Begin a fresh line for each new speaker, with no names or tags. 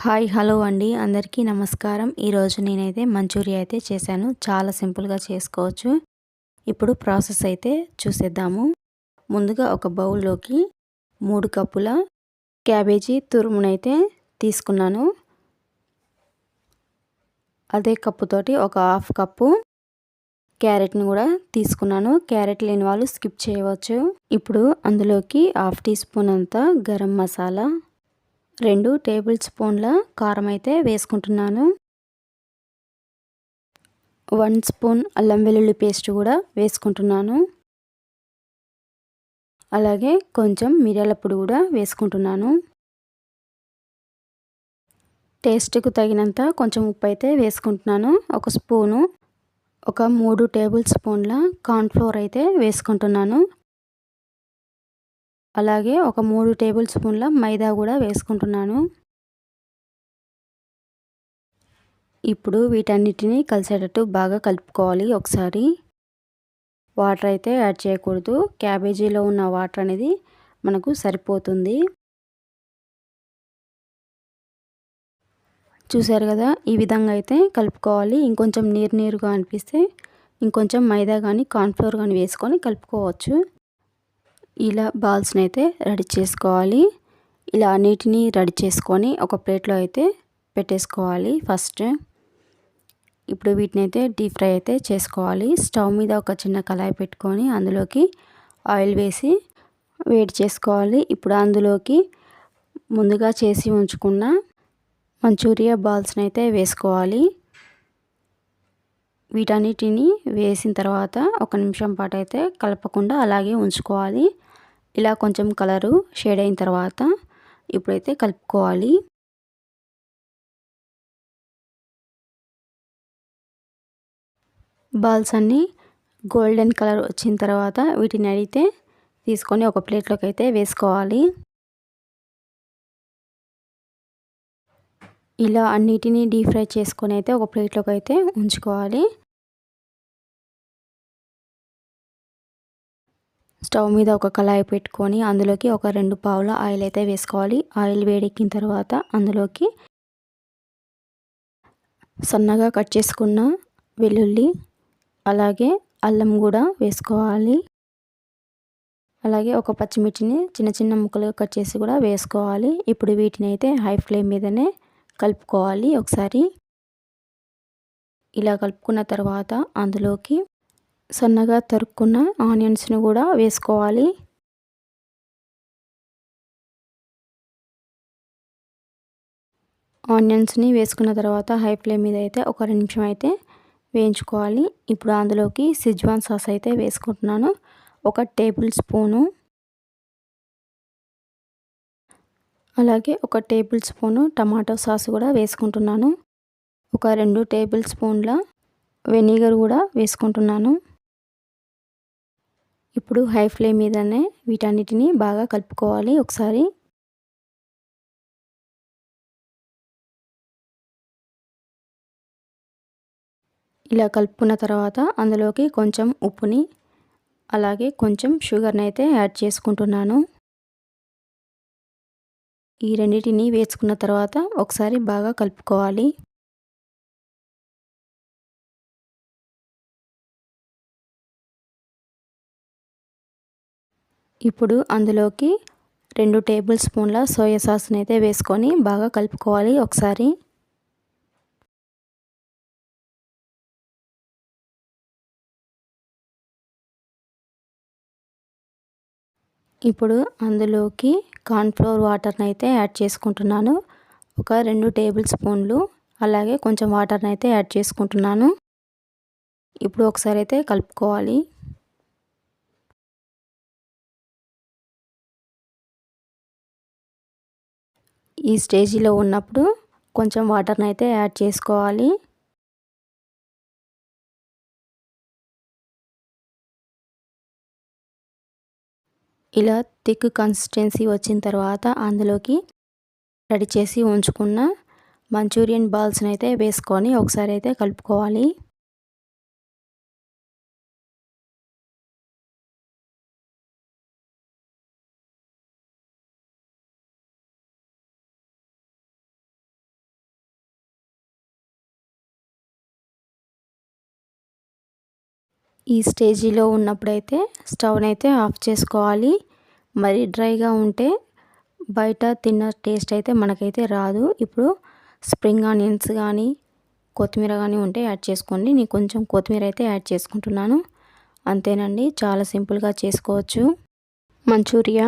Hi hello అండి అందరికీ నమస్కారం. ఈరోజు నేనైతే మంచూరియా అయితే చేశాను. చాలా సింపుల్గా చేసుకోవచ్చు. ఇప్పుడు ప్రాసెస్ అయితే చూసేద్దాము. ముందుగా ఒక బౌల్లోకి 3 కప్పుల క్యాబేజీ తురుమునైతే తీసుకున్నాను. అదే కప్పుతోటి ఒక హాఫ్ కప్పు క్యారెట్ని కూడా తీసుకున్నాను. క్యారెట్ లేని వాళ్ళు స్కిప్ చేయవచ్చు. ఇప్పుడు అందులోకి హాఫ్ టీ స్పూన్ అంతా గరం మసాలా, 2 టేబుల్ స్పూన్ల కారం అయితే వేసుకుంటున్నాను. 1 స్పూన్ అల్లం వెల్లుల్లి పేస్ట్ కూడా వేసుకుంటున్నాను. అలాగే కొంచెం మిరియాల పొడి కూడా వేసుకుంటున్నాను. టేస్ట్కు తగినంత కొంచెం ఉప్పు అయితే వేసుకుంటున్నాను. ఒక స్పూను, ఒక 3 టేబుల్ స్పూన్ల కార్న్‌ఫ్లోర్ అయితే వేసుకుంటున్నాను. అలాగే ఒక 3 టేబుల్ స్పూన్ల మైదా కూడా వేసుకుంటున్నాను. ఇప్పుడు వీటన్నిటిని కలిసేటట్టు బాగా కలుపుకోవాలి ఒకసారి. వాటర్ అయితే యాడ్ చేయకూడదు. క్యాబేజీలో ఉన్న వాటర్ అనేది మనకు సరిపోతుంది. చూసారు కదా, ఈ విధంగా అయితే కలుపుకోవాలి. ఇంకొంచెం నీరుగా అనిపిస్తే ఇంకొంచెం మైదా కానీ కార్న్‌ఫ్లోర్ కానీ వేసుకొని కలుపుకోవచ్చు. ఇలా బాల్స్ని అయితే రెడీ చేసుకోవాలి. ఇలా అన్నిటినీ రెడీ చేసుకొని ఒక ప్లేట్లో అయితే పెట్టేసుకోవాలి ఫస్ట్. ఇప్పుడు వీటిని అయితే డీప్ ఫ్రై అయితే చేసుకోవాలి. స్టవ్ మీద ఒక చిన్న కళాయి పెట్టుకొని అందులోకి ఆయిల్ వేసి వేడి చేసుకోవాలి. ఇప్పుడు అందులోకి ముందుగా చేసి ఉంచుకున్న మంచూరియా బాల్స్ని అయితే వేసుకోవాలి. వీటన్నిటిని వేసిన తర్వాత ఒక నిమిషం పాటు అయితే కలపకుండా అలాగే ఉంచుకోవాలి. ఇలా కొంచెం కలరు షేడ్ అయిన తర్వాత ఇప్పుడైతే కలుపుకోవాలి. బాల్స్ అన్నీ గోల్డెన్ కలర్ వచ్చిన తర్వాత వీటిని అయితే తీసుకొని ఒక ప్లేట్లోకి అయితే వేసుకోవాలి. ఇలా అన్నిటినీ డీప్ ఫ్రై చేసుకొని అయితే ఒక ప్లేట్లోకి అయితే ఉంచుకోవాలి. స్టవ్ మీద ఒక కళాయి పెట్టుకొని అందులోకి ఒక 2 పావుల ఆయిల్ అయితే వేసుకోవాలి. ఆయిల్ వేడెక్కిన తర్వాత అందులోకి సన్నగా కట్ చేసుకున్న వెల్లుల్లి, అలాగే అల్లం కూడా వేసుకోవాలి. అలాగే ఒక పచ్చిమిర్చిని చిన్న చిన్న ముక్కలుగా కట్ చేసి కూడా వేసుకోవాలి. ఇప్పుడు వీటిని అయితే హై ఫ్లేమ్ మీదనే కలుపుకోవాలి ఒకసారి. ఇలా కలుపుకున్న తర్వాత అందులోకి సన్నగా తరుక్కున్న ఆనియన్స్ని కూడా వేసుకోవాలి. ఆనియన్స్ని వేసుకున్న తర్వాత హై ఫ్లేమ్ మీద అయితే ఒక 2 నిమిషం అయితే వేయించుకోవాలి. ఇప్పుడు అందులోకి సిజ్వాన్ సాస్ అయితే వేసుకుంటున్నాను. ఒక టేబుల్ స్పూను, అలాగే ఒక టేబుల్ స్పూను టమాటో సాస్ కూడా వేసుకుంటున్నాను. ఒక 2 టేబుల్ స్పూన్ల వెనిగర్ కూడా వేసుకుంటున్నాను. ఇప్పుడు హై ఫ్లేమ్ మీదనే వీటన్నిటిని బాగా కలుపుకోవాలి ఒకసారి. ఇలా కలుపుకున్న తర్వాత అందులోకి కొంచెం ఉప్పుని, అలాగే కొంచెం షుగర్ని అయితే యాడ్ చేసుకుంటున్నాను. ఈ రెండింటిని వేసుకున్న తర్వాత ఒకసారి బాగా కలుపుకోవాలి. ఇప్పుడు అందులోకి 2 టేబుల్ స్పూన్ల సోయా సాస్ని అయితే వేసుకొని బాగా కలుపుకోవాలి ఒకసారి. ఇప్పుడు అందులోకి కార్న్‌ఫ్లోర్ వాటర్ని అయితే యాడ్ చేసుకుంటున్నాను. ఒక 2 టేబుల్ స్పూన్లు, అలాగే కొంచెం వాటర్ని అయితే యాడ్ చేసుకుంటున్నాను. ఇప్పుడు ఒకసారి అయితే కలుపుకోవాలి. ఈ స్టేజిలో ఉన్నప్పుడు కొంచెం వాటర్ని అయితే యాడ్ చేసుకోవాలి. ఇలా థిక్ కన్సిస్టెన్సీ వచ్చిన తర్వాత అందులోకి రెడీ చేసి ఉంచుకున్న మంచూరియన్ బాల్స్ని అయితే వేసుకొని ఒకసారి అయితే కలుపుకోవాలి. ఈ స్టేజీలో ఉన్నప్పుడైతే స్టవ్ని అయితే ఆఫ్ చేసుకోవాలి. మరి డ్రైగా ఉంటే బయట తిన్న టేస్ట్ అయితే మనకైతే రాదు. ఇప్పుడు స్ప్రింగ్ ఆనియన్స్ కానీ కొత్తిమీర కానీ ఉంటే యాడ్ చేసుకోండి. నేను కొంచెం కొత్తిమీర అయితే యాడ్ చేసుకుంటున్నాను. అంతేనండి, చాలా సింపుల్గా చేసుకోవచ్చు మంచూరియా.